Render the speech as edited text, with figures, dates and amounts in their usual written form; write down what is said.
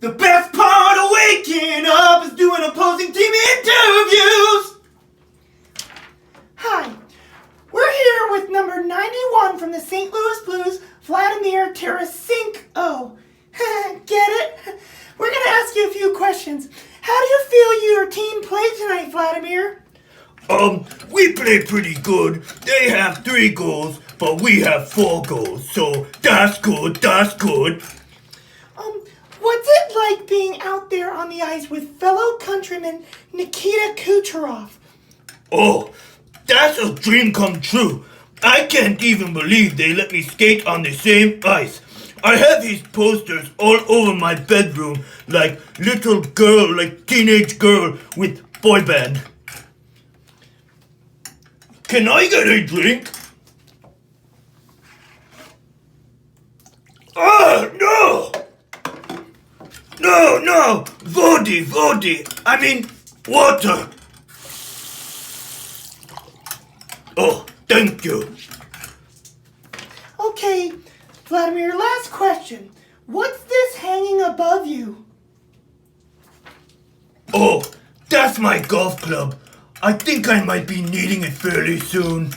The best part of waking up is doing opposing team interviews! Hi, we're here with number 91 from the St. Louis Blues, Vladimir Tarasenko. Get it? We're going to ask you a few questions. How do you feel your team played tonight, Vladimir? We played pretty good. They have 3 goals, but we have 4 goals, so that's good. What's it like being out there on the ice with fellow countryman Nikita Kucherov? Oh, that's a dream come true. I can't even believe they let me skate on the same ice. I have his posters all over my bedroom like little girl, like teenage girl with boy band. Can I get a drink? No! No! Vody! I mean, water! Oh, thank you. Okay, Vladimir, last question. What's this hanging above you? Oh, that's my golf club. I think I might be needing it fairly soon.